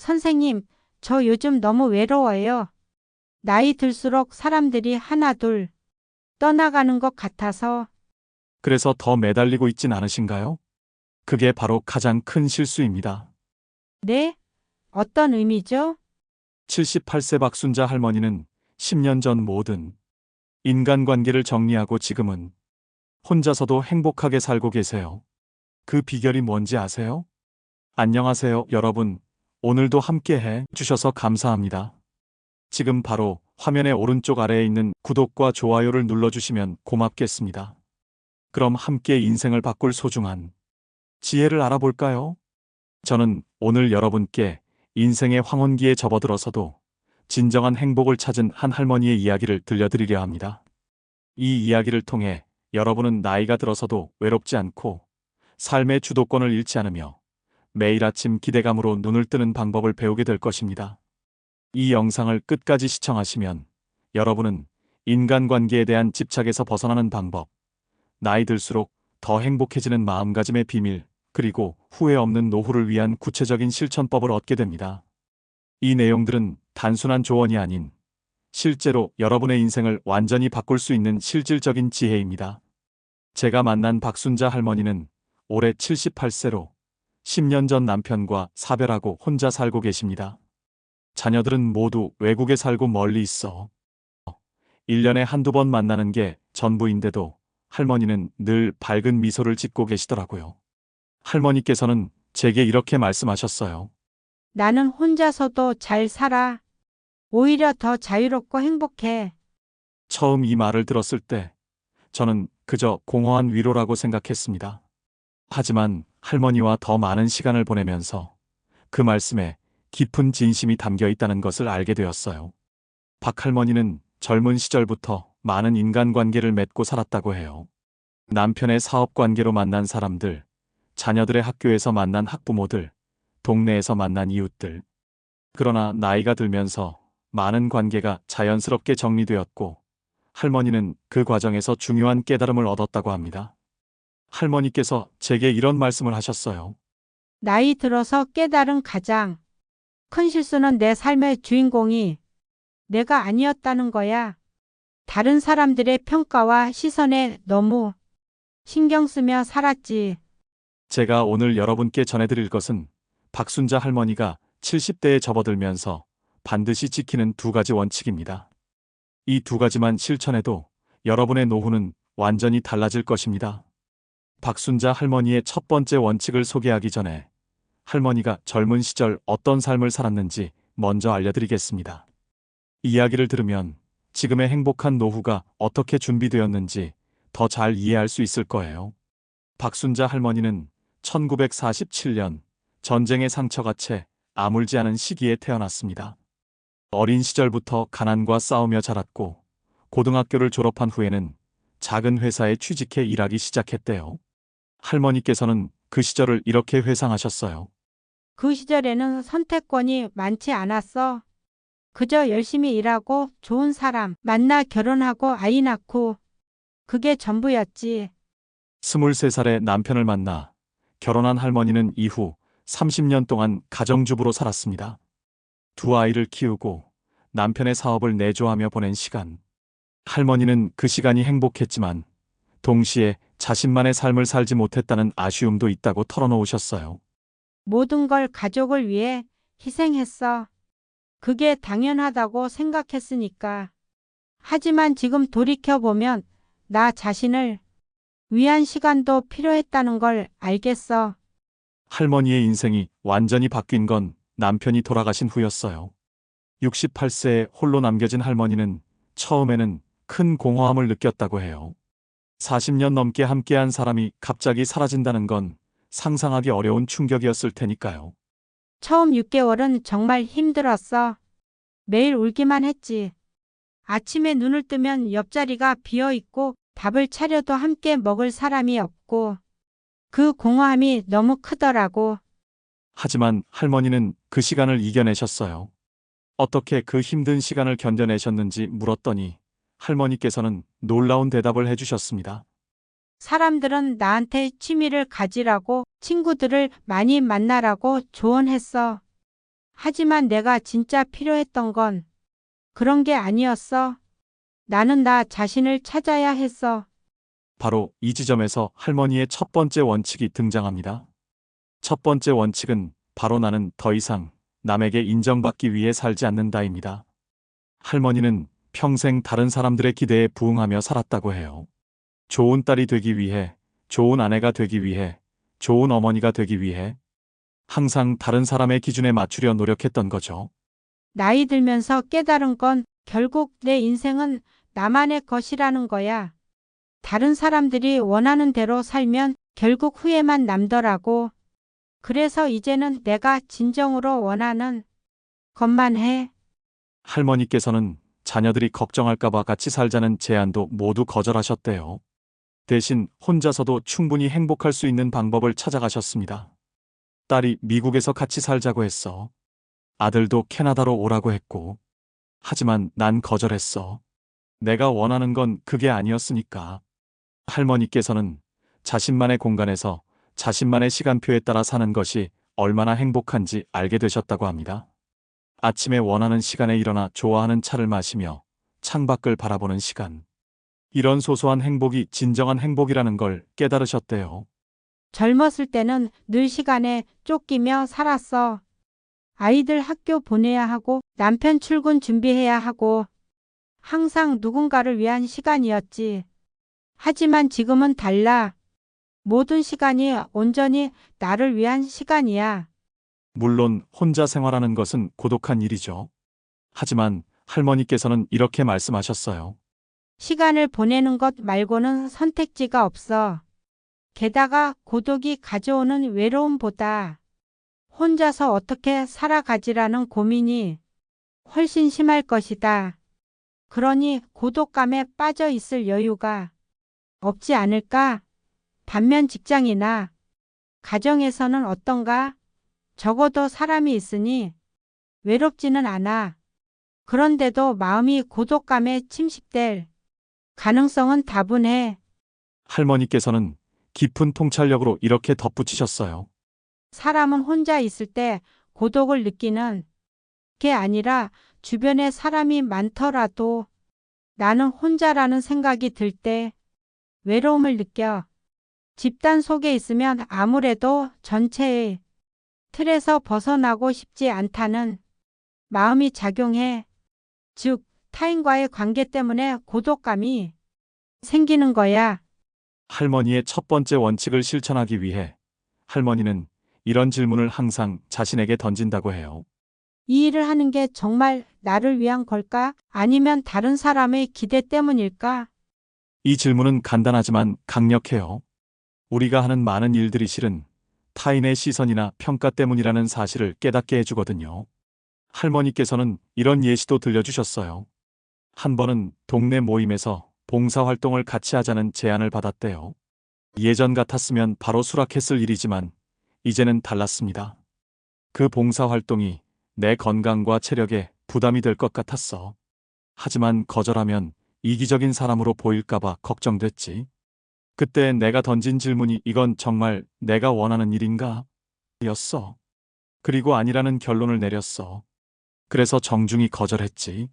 선생님, 저 요즘 너무 외로워요. 나이 들수록 사람들이 하나둘 떠나가는 것 같아서. 그래서 더 매달리고 있진 않으신가요? 그게 바로 가장 큰 실수입니다. 네? 어떤 의미죠? 78세 박순자 할머니는 10년 전 모든 인간관계를 정리하고 지금은 혼자서도 행복하게 살고 계세요. 그 비결이 뭔지 아세요? 안녕하세요, 여러분. 오늘도 함께 해 주셔서 감사합니다. 지금 바로 화면의 오른쪽 아래에 있는 구독과 좋아요를 눌러주시면 고맙겠습니다. 그럼 함께 인생을 바꿀 소중한 지혜를 알아볼까요? 저는 오늘 여러분께 인생의 황혼기에 접어들어서도 진정한 행복을 찾은 한 할머니의 이야기를 들려드리려 합니다. 이 이야기를 통해 여러분은 나이가 들어서도 외롭지 않고 삶의 주도권을 잃지 않으며 매일 아침 기대감으로 눈을 뜨는 방법을 배우게 될 것입니다. 이 영상을 끝까지 시청하시면 여러분은 인간관계에 대한 집착에서 벗어나는 방법, 나이 들수록 더 행복해지는 마음가짐의 비밀, 그리고 후회 없는 노후를 위한 구체적인 실천법을 얻게 됩니다. 이 내용들은 단순한 조언이 아닌 실제로 여러분의 인생을 완전히 바꿀 수 있는 실질적인 지혜입니다. 제가 만난 박순자 할머니는 올해 78세로 10년 전 남편과 사별하고 혼자 살고 계십니다. 자녀들은 모두 외국에 살고 멀리 있어 1년에 한두 번 만나는 게 전부인데도 할머니는 늘 밝은 미소를 짓고 계시더라고요. 할머니께서는 제게 이렇게 말씀하셨어요. 나는 혼자서도 잘 살아. 오히려 더 자유롭고 행복해. 처음 이 말을 들었을 때 저는 그저 공허한 위로라고 생각했습니다. 하지만 할머니와 더 많은 시간을 보내면서 그 말씀에 깊은 진심이 담겨 있다는 것을 알게 되었어요. 박 할머니는 젊은 시절부터 많은 인간관계를 맺고 살았다고 해요. 남편의 사업관계로 만난 사람들, 자녀들의 학교에서 만난 학부모들, 동네에서 만난 이웃들. 그러나 나이가 들면서 많은 관계가 자연스럽게 정리되었고 할머니는 그 과정에서 중요한 깨달음을 얻었다고 합니다. 할머니께서 제게 이런 말씀을 하셨어요. 나이 들어서 깨달은 가장 큰 실수는 내 삶의 주인공이 내가 아니었다는 거야. 다른 사람들의 평가와 시선에 너무 신경 쓰며 살았지. 제가 오늘 여러분께 전해드릴 것은 박순자 할머니가 70대에 접어들면서 반드시 지키는 두 가지 원칙입니다. 이 두 가지만 실천해도 여러분의 노후는 완전히 달라질 것입니다. 박순자 할머니의 첫 번째 원칙을 소개하기 전에 할머니가 젊은 시절 어떤 삶을 살았는지 먼저 알려드리겠습니다. 이야기를 들으면 지금의 행복한 노후가 어떻게 준비되었는지 더 잘 이해할 수 있을 거예요. 박순자 할머니는 1947년 전쟁의 상처가 채 아물지 않은 시기에 태어났습니다. 어린 시절부터 가난과 싸우며 자랐고 고등학교를 졸업한 후에는 작은 회사에 취직해 일하기 시작했대요. 할머니께서는 그 시절을 이렇게 회상하셨어요. 그 시절에는 선택권이 많지 않았어. 그저 열심히 일하고 좋은 사람 만나 결혼하고 아이 낳고 그게 전부였지. 23살에 남편을 만나 결혼한 할머니는 이후 30년 동안 가정주부로 살았습니다. 두 아이를 키우고 남편의 사업을 내조하며 보낸 시간. 할머니는 그 시간이 행복했지만 동시에 자신만의 삶을 살지 못했다는 아쉬움도 있다고 털어놓으셨어요. 모든 걸 가족을 위해 희생했어. 그게 당연하다고 생각했으니까. 하지만 지금 돌이켜보면 나 자신을 위한 시간도 필요했다는 걸 알겠어. 할머니의 인생이 완전히 바뀐 건 남편이 돌아가신 후였어요. 68세에 홀로 남겨진 할머니는 처음에는 큰 공허함을 느꼈다고 해요. 40년 넘게 함께한 사람이 갑자기 사라진다는 건 상상하기 어려운 충격이었을 테니까요. 처음 6개월은 정말 힘들었어. 매일 울기만 했지. 아침에 눈을 뜨면 옆자리가 비어 있고 밥을 차려도 함께 먹을 사람이 없고 그 공허함이 너무 크더라고. 하지만 할머니는 그 시간을 이겨내셨어요. 어떻게 그 힘든 시간을 견뎌내셨는지 물었더니 할머니께서는 놀라운 대답을 해주셨습니다. 사람들은 나한테 취미를 가지라고 친구들을 많이 만나라고 조언했어. 하지만 내가 진짜 필요했던 건 그런 게 아니었어. 나는 나 자신을 찾아야 했어. 바로 이 지점에서 할머니의 첫 번째 원칙이 등장합니다. 첫 번째 원칙은 바로 나는 더 이상 남에게 인정받기 위해 살지 않는다입니다. 할머니는 평생 다른 사람들의 기대에 부응하며 살았다고 해요. 좋은 딸이 되기 위해, 좋은 아내가 되기 위해, 좋은 어머니가 되기 위해 항상 다른 사람의 기준에 맞추려 노력했던 거죠. 나이 들면서 깨달은 건 결국 내 인생은 나만의 것이라는 거야. 다른 사람들이 원하는 대로 살면 결국 후회만 남더라고. 그래서 이제는 내가 진정으로 원하는 것만 해. 할머니께서는 자녀들이 걱정할까봐 같이 살자는 제안도 모두 거절하셨대요. 대신 혼자서도 충분히 행복할 수 있는 방법을 찾아가셨습니다. 딸이 미국에서 같이 살자고 했어. 아들도 캐나다로 오라고 했고. 하지만 난 거절했어. 내가 원하는 건 그게 아니었으니까. 할머니께서는 자신만의 공간에서 자신만의 시간표에 따라 사는 것이 얼마나 행복한지 알게 되셨다고 합니다. 아침에 원하는 시간에 일어나 좋아하는 차를 마시며 창밖을 바라보는 시간. 이런 소소한 행복이 진정한 행복이라는 걸 깨달으셨대요. 젊었을 때는 늘 시간에 쫓기며 살았어. 아이들 학교 보내야 하고 남편 출근 준비해야 하고 항상 누군가를 위한 시간이었지. 하지만 지금은 달라. 모든 시간이 온전히 나를 위한 시간이야. 물론 혼자 생활하는 것은 고독한 일이죠. 하지만 할머니께서는 이렇게 말씀하셨어요. 시간을 보내는 것 말고는 선택지가 없어. 게다가 고독이 가져오는 외로움보다 혼자서 어떻게 살아가지라는 고민이 훨씬 심할 것이다. 그러니 고독감에 빠져 있을 여유가 없지 않을까? 반면 직장이나 가정에서는 어떤가? 적어도 사람이 있으니 외롭지는 않아. 그런데도 마음이 고독감에 침식될 가능성은 다분해. 할머니께서는 깊은 통찰력으로 이렇게 덧붙이셨어요. 사람은 혼자 있을 때 고독을 느끼는 게 아니라 주변에 사람이 많더라도 나는 혼자라는 생각이 들 때 외로움을 느껴. 집단 속에 있으면 아무래도 전체의 틀에서 벗어나고 싶지 않다는 마음이 작용해. 즉, 타인과의 관계 때문에 고독감이 생기는 거야. 할머니의 첫 번째 원칙을 실천하기 위해 할머니는 이런 질문을 항상 자신에게 던진다고 해요. 이 일을 하는 게 정말 나를 위한 걸까? 아니면 다른 사람의 기대 때문일까? 이 질문은 간단하지만 강력해요. 우리가 하는 많은 일들이 실은 타인의 시선이나 평가 때문이라는 사실을 깨닫게 해주거든요. 할머니께서는 이런 예시도 들려주셨어요. 한 번은 동네 모임에서 봉사활동을 같이 하자는 제안을 받았대요. 예전 같았으면 바로 수락했을 일이지만 이제는 달랐습니다. 그 봉사활동이 내 건강과 체력에 부담이 될 것 같았어. 하지만 거절하면 이기적인 사람으로 보일까봐 걱정됐지. 그때 내가 던진 질문이 이건 정말 내가 원하는 일인가? 였어. 그리고 아니라는 결론을 내렸어. 그래서 정중히 거절했지.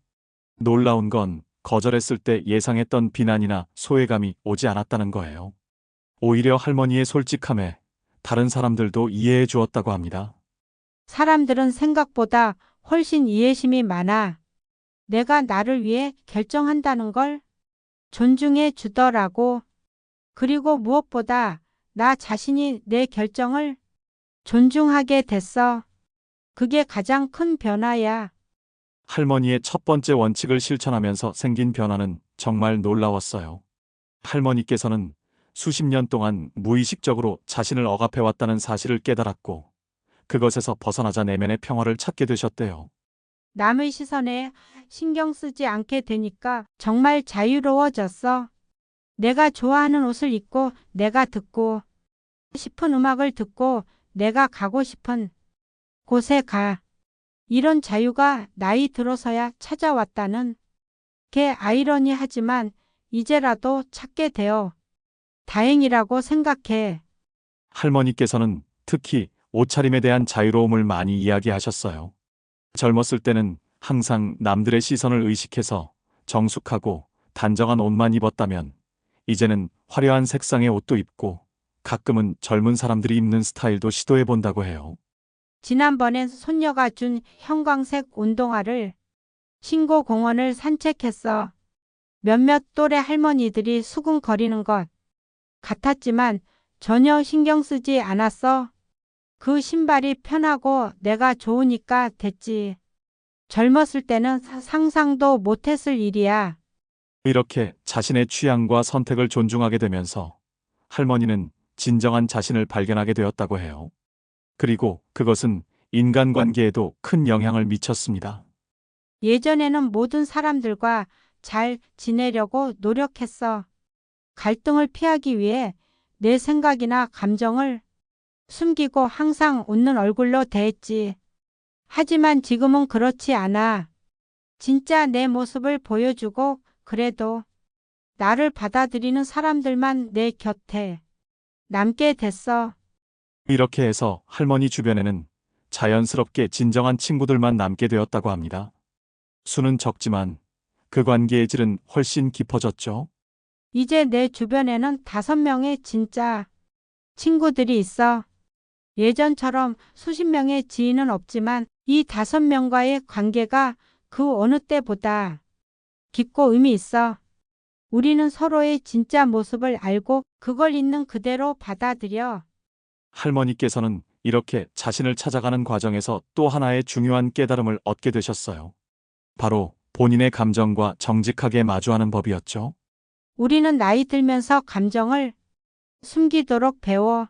놀라운 건 거절했을 때 예상했던 비난이나 소외감이 오지 않았다는 거예요. 오히려 할머니의 솔직함에 다른 사람들도 이해해 주었다고 합니다. 사람들은 생각보다 훨씬 이해심이 많아. 내가 나를 위해 결정한다는 걸 존중해 주더라고. 그리고 무엇보다 나 자신이 내 결정을 존중하게 됐어. 그게 가장 큰 변화야. 할머니의 첫 번째 원칙을 실천하면서 생긴 변화는 정말 놀라웠어요. 할머니께서는 수십 년 동안 무의식적으로 자신을 억압해왔다는 사실을 깨달았고 그것에서 벗어나자 내면의 평화를 찾게 되셨대요. 남의 시선에 신경 쓰지 않게 되니까 정말 자유로워졌어. 내가 좋아하는 옷을 입고 내가 듣고 싶은 음악을 듣고 내가 가고 싶은 곳에 가. 이런 자유가 나이 들어서야 찾아왔다는 게 아이러니하지만 이제라도 찾게 되어 다행이라고 생각해. 할머니께서는 특히 옷차림에 대한 자유로움을 많이 이야기하셨어요. 젊었을 때는 항상 남들의 시선을 의식해서 정숙하고 단정한 옷만 입었다면 이제는 화려한 색상의 옷도 입고 가끔은 젊은 사람들이 입는 스타일도 시도해 본다고 해요. 지난번엔 손녀가 준 형광색 운동화를 신고 공원을 산책했어. 몇몇 또래 할머니들이 수군거리는 것 같았지만 전혀 신경 쓰지 않았어. 그 신발이 편하고 내가 좋으니까 됐지. 젊었을 때는 상상도 못했을 일이야. 이렇게 자신의 취향과 선택을 존중하게 되면서 할머니는 진정한 자신을 발견하게 되었다고 해요. 그리고 그것은 인간관계에도 큰 영향을 미쳤습니다. 예전에는 모든 사람들과 잘 지내려고 노력했어. 갈등을 피하기 위해 내 생각이나 감정을 숨기고 항상 웃는 얼굴로 대했지. 하지만 지금은 그렇지 않아. 진짜 내 모습을 보여주고 그래도 나를 받아들이는 사람들만 내 곁에 남게 됐어. 이렇게 해서 할머니 주변에는 자연스럽게 진정한 친구들만 남게 되었다고 합니다. 수는 적지만 그 관계의 질은 훨씬 깊어졌죠. 이제 내 주변에는 5명의 진짜 친구들이 있어. 예전처럼 수십 명의 지인은 없지만 이 5명과의 관계가 그 어느 때보다 깊고 의미 있어. 우리는 서로의 진짜 모습을 알고 그걸 있는 그대로 받아들여. 할머니께서는 이렇게 자신을 찾아가는 과정에서 또 하나의 중요한 깨달음을 얻게 되셨어요. 바로 본인의 감정과 정직하게 마주하는 법이었죠. 우리는 나이 들면서 감정을 숨기도록 배워.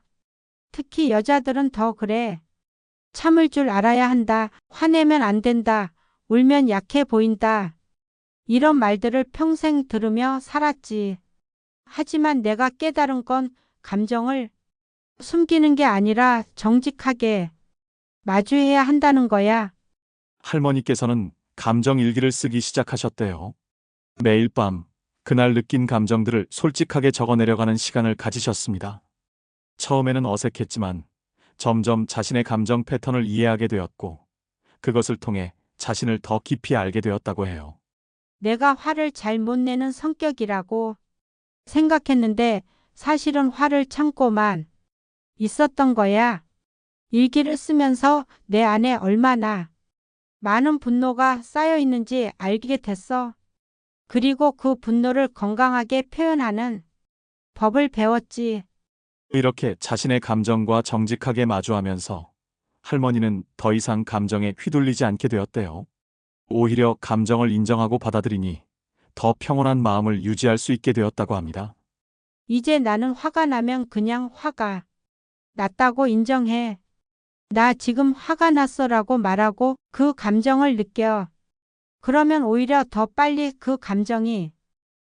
특히 여자들은 더 그래. 참을 줄 알아야 한다. 화내면 안 된다. 울면 약해 보인다. 이런 말들을 평생 들으며 살았지. 하지만 내가 깨달은 건 감정을 숨기는 게 아니라 정직하게 마주해야 한다는 거야. 할머니께서는 감정 일기를 쓰기 시작하셨대요. 매일 밤 그날 느낀 감정들을 솔직하게 적어내려가는 시간을 가지셨습니다. 처음에는 어색했지만 점점 자신의 감정 패턴을 이해하게 되었고 그것을 통해 자신을 더 깊이 알게 되었다고 해요. 내가 화를 잘 못 내는 성격이라고 생각했는데 사실은 화를 참고만 있었던 거야. 일기를 쓰면서 내 안에 얼마나 많은 분노가 쌓여 있는지 알게 됐어. 그리고 그 분노를 건강하게 표현하는 법을 배웠지. 이렇게 자신의 감정과 정직하게 마주하면서 할머니는 더 이상 감정에 휘둘리지 않게 되었대요. 오히려 감정을 인정하고 받아들이니 더 평온한 마음을 유지할 수 있게 되었다고 합니다. 이제 나는 화가 나면 그냥 화가 났다고 인정해. 나 지금 화가 났어라고 말하고 그 감정을 느껴. 그러면 오히려 더 빨리 그 감정이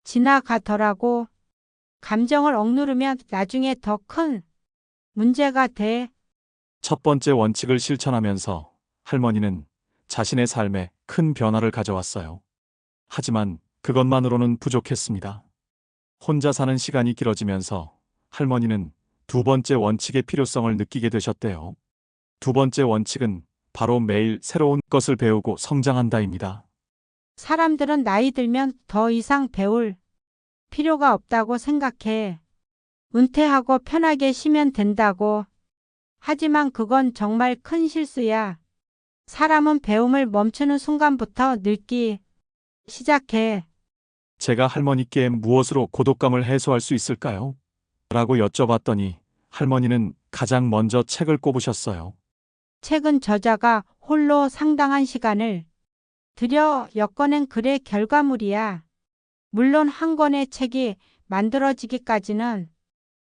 지나가더라고. 감정을 억누르면 나중에 더 큰 문제가 돼. 첫 번째 원칙을 실천하면서 할머니는 자신의 삶에 큰 변화를 가져왔어요. 하지만 그것만으로는 부족했습니다. 혼자 사는 시간이 길어지면서 할머니는 두 번째 원칙의 필요성을 느끼게 되셨대요. 두 번째 원칙은 바로 매일 새로운 것을 배우고 성장한다입니다. 사람들은 나이 들면 더 이상 배울 필요가 없다고 생각해. 은퇴하고 편하게 쉬면 된다고. 하지만 그건 정말 큰 실수야. 사람은 배움을 멈추는 순간부터 늙기 시작해. 제가 할머니께 무엇으로 고독감을 해소할 수 있을까요? 라고 여쭤봤더니 할머니는 가장 먼저 책을 꼽으셨어요. 책은 저자가 홀로 상당한 시간을 들여 엮어낸 글의 결과물이야. 물론 한 권의 책이 만들어지기까지는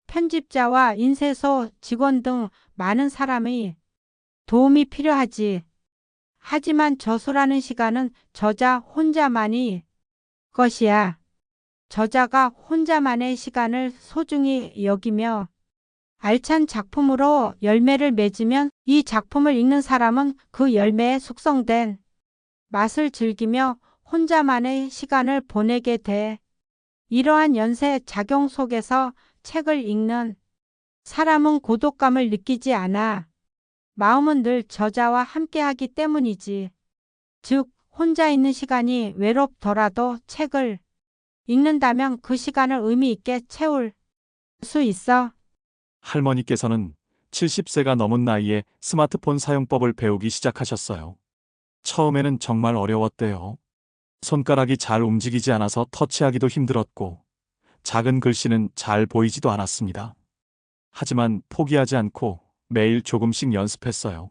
편집자와 인쇄소 직원 등 많은 사람의 도움이 필요하지. 하지만 저서라는 시간은 저자 혼자만이 것이야. 저자가 혼자만의 시간을 소중히 여기며 알찬 작품으로 열매를 맺으면 이 작품을 읽는 사람은 그 열매에 숙성된 맛을 즐기며 혼자만의 시간을 보내게 돼. 이러한 연쇄 작용 속에서 책을 읽는 사람은 고독감을 느끼지 않아. 마음은 늘 저자와 함께하기 때문이지. 즉, 혼자 있는 시간이 외롭더라도 책을 읽는다면 그 시간을 의미 있게 채울 수 있어. 할머니께서는 70세가 넘은 나이에 스마트폰 사용법을 배우기 시작하셨어요. 처음에는 정말 어려웠대요. 손가락이 잘 움직이지 않아서 터치하기도 힘들었고, 작은 글씨는 잘 보이지도 않았습니다. 하지만 포기하지 않고 매일 조금씩 연습했어요.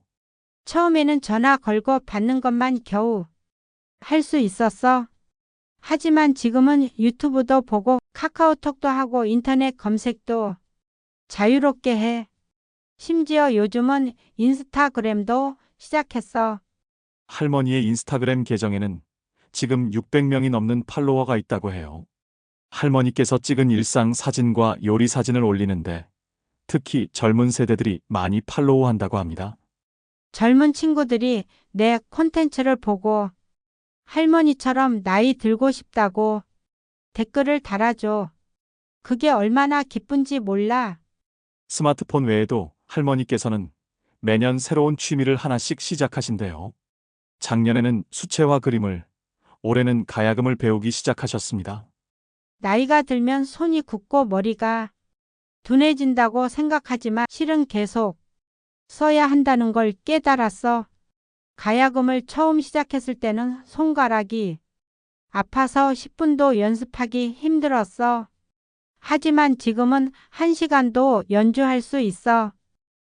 처음에는 전화 걸고 받는 것만 겨우 할 수 있었어. 하지만 지금은 유튜브도 보고 카카오톡도 하고 인터넷 검색도 자유롭게 해. 심지어 요즘은 인스타그램도 시작했어. 할머니의 인스타그램 계정에는 지금 600명이 넘는 팔로워가 있다고 해요. 할머니께서 찍은 일상 사진과 요리 사진을 올리는데 특히 젊은 세대들이 많이 팔로우한다고 합니다. 젊은 친구들이 내 콘텐츠를 보고 할머니처럼 나이 들고 싶다고 댓글을 달아줘. 그게 얼마나 기쁜지 몰라. 스마트폰 외에도 할머니께서는 매년 새로운 취미를 하나씩 시작하신대요. 작년에는 수채화 그림을, 올해는 가야금을 배우기 시작하셨습니다. 나이가 들면 손이 굳고 머리가 둔해진다고 생각하지만 실은 계속 써야 한다는 걸 깨달았어. 가야금을 처음 시작했을 때는 손가락이 아파서 10분도 연습하기 힘들었어. 하지만 지금은 1시간도 연주할 수 있어.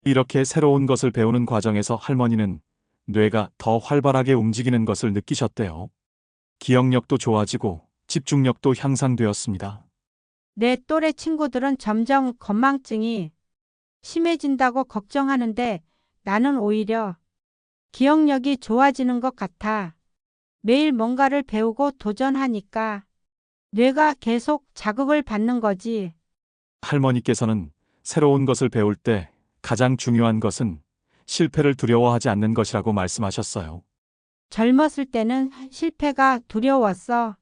이렇게 새로운 것을 배우는 과정에서 할머니는 뇌가 더 활발하게 움직이는 것을 느끼셨대요. 기억력도 좋아지고 집중력도 향상되었습니다. 내 또래 친구들은 점점 건망증이 심해진다고 걱정하는데 나는 오히려 기억력이 좋아지는 것 같아. 매일 뭔가를 배우고 도전하니까 뇌가 계속 자극을 받는 거지. 할머니께서는 새로운 것을 배울 때 가장 중요한 것은 실패를 두려워하지 않는 것이라고 말씀하셨어요. 젊었을 때는 실패가 두려웠어.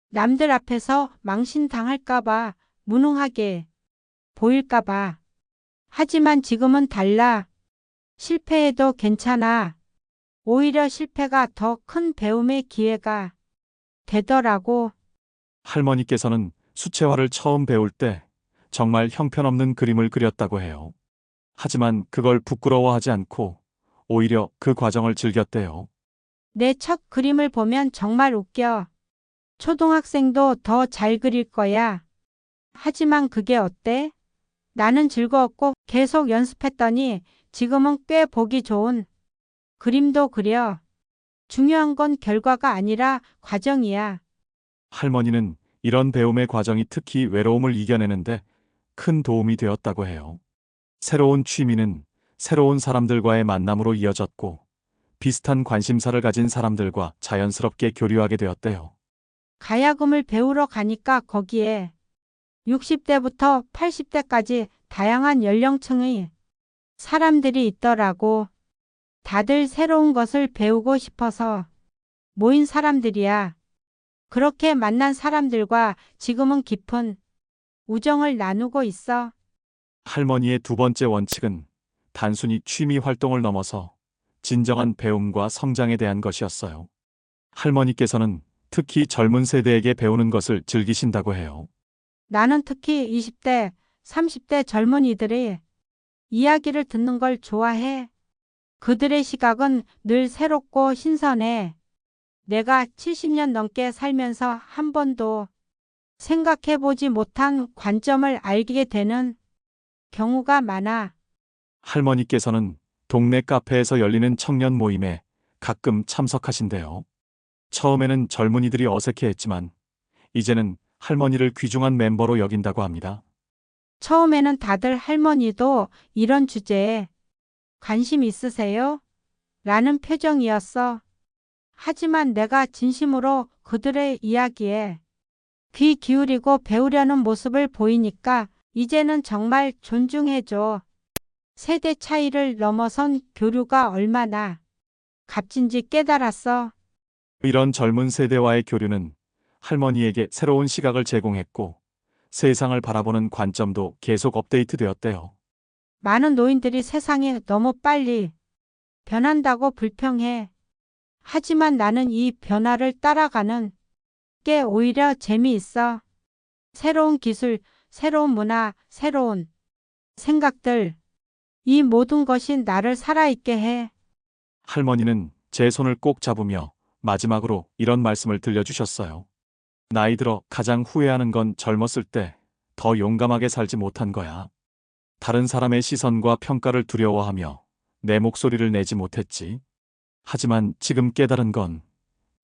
남들 앞에서 망신당할까봐, 무능하게 보일까봐. 하지만 지금은 달라. 실패해도 괜찮아. 오히려 실패가 더 큰 배움의 기회가 되더라고. 할머니께서는 수채화를 처음 배울 때 정말 형편없는 그림을 그렸다고 해요. 하지만 그걸 부끄러워하지 않고 오히려 그 과정을 즐겼대요. 내 첫 그림을 보면 정말 웃겨. 초등학생도 더 잘 그릴 거야. 하지만 그게 어때? 나는 즐거웠고 계속 연습했더니 지금은 꽤 보기 좋은 그림도 그려. 중요한 건 결과가 아니라 과정이야. 할머니는 이런 배움의 과정이 특히 외로움을 이겨내는데 큰 도움이 되었다고 해요. 새로운 취미는 새로운 사람들과의 만남으로 이어졌고 비슷한 관심사를 가진 사람들과 자연스럽게 교류하게 되었대요. 가야금을 배우러 가니까 거기에 60대부터 80대까지 다양한 연령층의 사람들이 있더라고. 다들 새로운 것을 배우고 싶어서 모인 사람들이야. 그렇게 만난 사람들과 지금은 깊은 우정을 나누고 있어. 할머니의 두 번째 원칙은 단순히 취미 활동을 넘어서 진정한 배움과 성장에 대한 것이었어요. 할머니께서는 특히 젊은 세대에게 배우는 것을 즐기신다고 해요. 나는 특히 20대, 30대 젊은이들의 이야기를 듣는 걸 좋아해. 그들의 시각은 늘 새롭고 신선해. 내가 70년 넘게 살면서 한 번도 생각해보지 못한 관점을 알게 되는 경우가 많아. 할머니께서는 동네 카페에서 열리는 청년 모임에 가끔 참석하신대요. 처음에는 젊은이들이 어색해했지만 이제는 할머니를 귀중한 멤버로 여긴다고 합니다. 처음에는 다들 할머니도 이런 주제에 관심 있으세요? 라는 표정이었어. 하지만 내가 진심으로 그들의 이야기에 귀 기울이고 배우려는 모습을 보이니까 이제는 정말 존중해줘. 세대 차이를 넘어선 교류가 얼마나 값진지 깨달았어. 이런 젊은 세대와의 교류는 할머니에게 새로운 시각을 제공했고 세상을 바라보는 관점도 계속 업데이트되었대요. 많은 노인들이 세상이 너무 빨리 변한다고 불평해. 하지만 나는 이 변화를 따라가는 게 오히려 재미있어. 새로운 기술, 새로운 문화, 새로운 생각들. 이 모든 것이 나를 살아있게 해. 할머니는 제 손을 꼭 잡으며 마지막으로 이런 말씀을 들려주셨어요. 나이 들어 가장 후회하는 건 젊었을 때 더 용감하게 살지 못한 거야. 다른 사람의 시선과 평가를 두려워하며 내 목소리를 내지 못했지. 하지만 지금 깨달은 건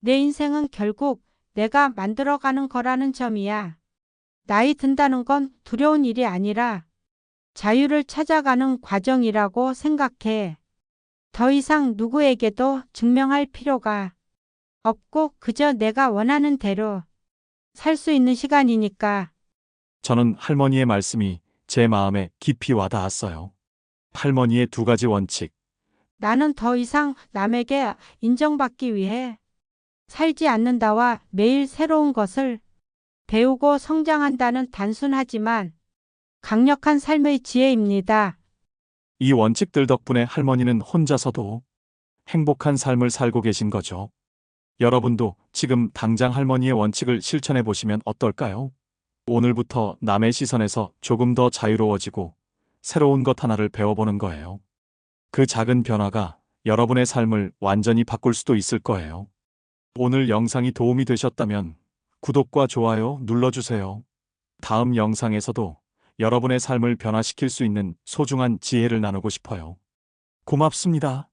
내 인생은 결국 내가 만들어가는 거라는 점이야. 나이 든다는 건 두려운 일이 아니라 자유를 찾아가는 과정이라고 생각해. 더 이상 누구에게도 증명할 필요가 없고 그저 내가 원하는 대로 살 수 있는 시간이니까. 저는 할머니의 말씀이 제 마음에 깊이 와닿았어요. 할머니의 두 가지 원칙. 나는 더 이상 남에게 인정받기 위해 살지 않는다와 매일 새로운 것을 배우고 성장한다는 단순하지만 강력한 삶의 지혜입니다. 이 원칙들 덕분에 할머니는 혼자서도 행복한 삶을 살고 계신 거죠. 여러분도 지금 당장 할머니의 원칙을 실천해 보시면 어떨까요? 오늘부터 남의 시선에서 조금 더 자유로워지고 새로운 것 하나를 배워보는 거예요. 그 작은 변화가 여러분의 삶을 완전히 바꿀 수도 있을 거예요. 오늘 영상이 도움이 되셨다면 구독과 좋아요 눌러주세요. 다음 영상에서도 여러분의 삶을 변화시킬 수 있는 소중한 지혜를 나누고 싶어요. 고맙습니다.